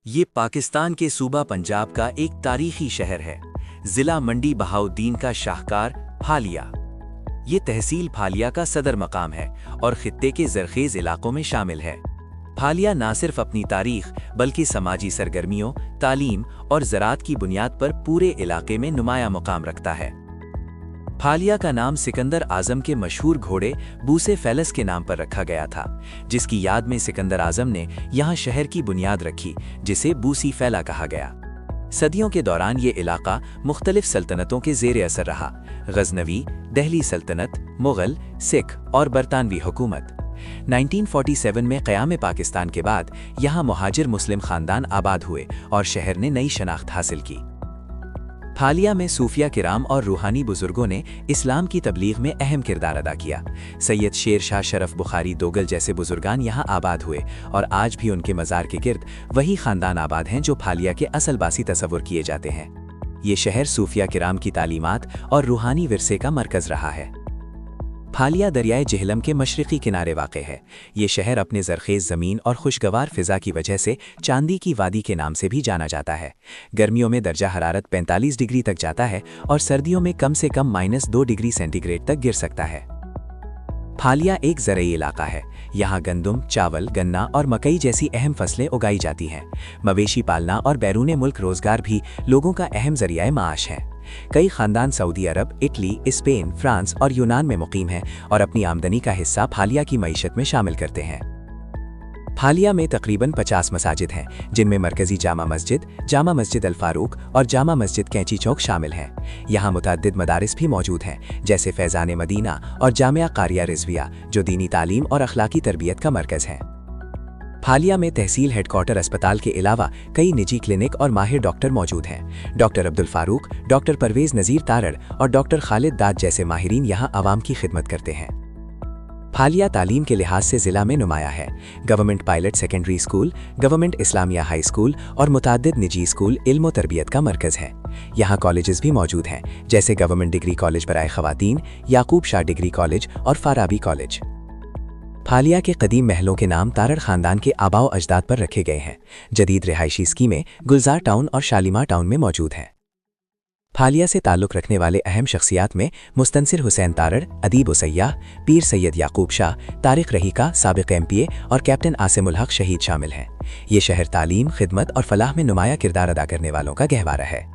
ये पाकिस्तान के सूबा पंजाब का एक तारीखी शहर है। जिला मंडी बहाउद्दीन का शाहकार फालिया। ये तहसील फालिया का सदर मकाम है और खित्ते के ज़रखेज़ इलाकों में शामिल है। फालिया ना सिर्फ अपनी तारीख बल्कि समाजी सरगर्मियों, तालीम और ज़राअत की बुनियाद पर पूरे इलाके में नुमाया मुकाम रखता है। फालिया का नाम सिकंदर आज़म के मशहूर घोड़े बूसे फैलस के नाम पर रखा गया था, जिसकी याद में सिकंदर आज़म ने यहाँ शहर की बुनियाद रखी, जिसे बूसी फैला कहा गया। सदियों के दौरान ये इलाका मुख्तलिफ सल्तनतों के ज़ेर असर रहा। गज़नवी, दिल्ली सल्तनत, मुग़ल, सिख और बरतानवी हुकूमत। 1947 में क़याम पाकिस्तान के बाद यहाँ मुहाजिर मुस्लिम ख़ानदान आबाद हुए और शहर ने नई शनाख्त हासिल की। फालिया में सूफिया किराम और रूहानी बुजुर्गों ने इस्लाम की तबलीग में अहम किरदार अदा किया। सैयद शेर शाह शरफ बुखारी दोगल जैसे बुजुर्गान यहाँ आबाद हुए और आज भी उनके मज़ार के गिर्द वही ख़ानदान आबाद हैं जो फालिया के असल बासी तस्वुर किए जाते हैं। ये शहर सूफिया किराम की तालीमात और रूहानी विरसे का मरकज़ रहा है। फालिया दरियाए जेहलम के मशरक़ी किनारे वाक़ है। ये शहर अपने ज़रखेज़ ज़मीन और खुशगवार फ़िज़ा की वजह से चांदी की वादी के नाम से भी जाना जाता है। गर्मियों में दर्जा हरारत 45 डिग्री तक जाता है और सर्दियों में कम से कम -2 डिग्री सेंटीग्रेड तक गिर सकता है। फालिया एक ज़रई इलाका है। यहाँ गंदम, चावल, गन्ना और मकई जैसी अहम फसलें उगाई जाती हैं। मवेशी पालना और बैरून मुल्क रोज़गार भी लोगों का अहम ज़रिया माश है। कई ख़ानदान सऊदी अरब, इटली, स्पेन, फ्रांस और यूनान में मुकीम हैं और अपनी आमदनी का हिस्सा फालिया की मईशत में शामिल करते हैं। फालिया में तकरीबन 50 मसाजिद हैं, जिनमें मरकज़ी जामा मस्जिद अल फारूक और जामा मस्जिद कैंची चौक शामिल हैं। यहाँ मुतअद्दिद मदारिस भी मौजूद हैं, जैसे फैज़ान मदीना और जामिया कारिया रिज़विया, जो दीनी तालीम और अखलाकी तरबियत का मरकज़ हैं। फालिया में तहसील हेडक्वार्टर अस्पताल के अलावा कई निजी क्लिनिक और माहिर डॉक्टर मौजूद हैं। डॉक्टर अब्दुल फारूक, डॉक्टर परवेज़ नज़ीर तारड़ और डॉक्टर खालिद दाद जैसे माहिरीन यहाँ आवाम की खिदमत करते हैं। फालिया तालीम के लिहाज से ज़िला में नुमाया है। Government pilot secondary school, government Islamia high school और मुतअद्दिद निजी स्कूल इल्म व तरबियत का मरकज़ है। यहाँ कॉलेजेस भी मौजूद हैं, जैसे गवर्नमेंट डिग्री कॉलेज बराए ख़वातीन, याकूब शाह डिग्री कॉलेज और फाराबी कॉलेज। फालिया के कदीम महलों के नाम तारड़ ख़ानदान के आबाओ अजदाद पर रखे गए हैं। जदीद रिहायशी स्कीमें गुलजार टाउन और शालीमार टाउन में मौजूद हैं। फालिया से ताल्लुक़ रखने वाले अहम शख्सियात में मुस्तनसिर हुसैन तारड़, अदीब व सय्याह, पीर सैयद याकूब शाह, तारिक रहीका साबिक़ MPA और कैप्टन आसिम उल हक शहीद शामिल हैं। ये शहर तालीम, खिदमत और फलाह में नुमाया किरदार अदा करने वालों का गहवारा है।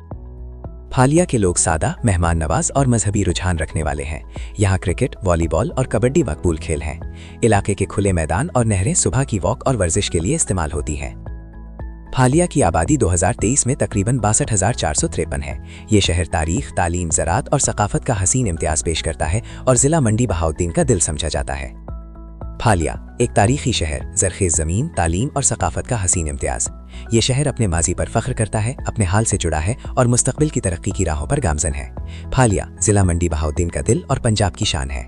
फालिया के लोग सादा, मेहमान नवाज और मजहबी रुझान रखने वाले हैं। यहाँ क्रिकेट, वॉलीबॉल और कबड्डी मकबूल खेल हैं। इलाके के खुले मैदान और नहरें सुबह की वॉक और वर्जिश के लिए इस्तेमाल होती हैं। फालिया की आबादी 2023 में तकरीबन 62,453 है। ये शहर तारीख, तालीम, ज़राअत और सकाफत का हसीन इम्तियाज़ पेश करता है और ज़िला मंडी बहाउद्दीन का दिल समझा जाता है। फालिया एक तारीखी शहर, ज़रखेज़ ज़मीन, तालीम और सकाफत का हसीन इम्तियाज़। ये शहर अपने माजी पर फ़ख्र करता है, अपने हाल से जुड़ा है और मुस्तक़बिल की तरक्की की राहों पर गामज़न है। फालिया ज़िला मंडी बहाउद्दीन का दिल और पंजाब की शान है।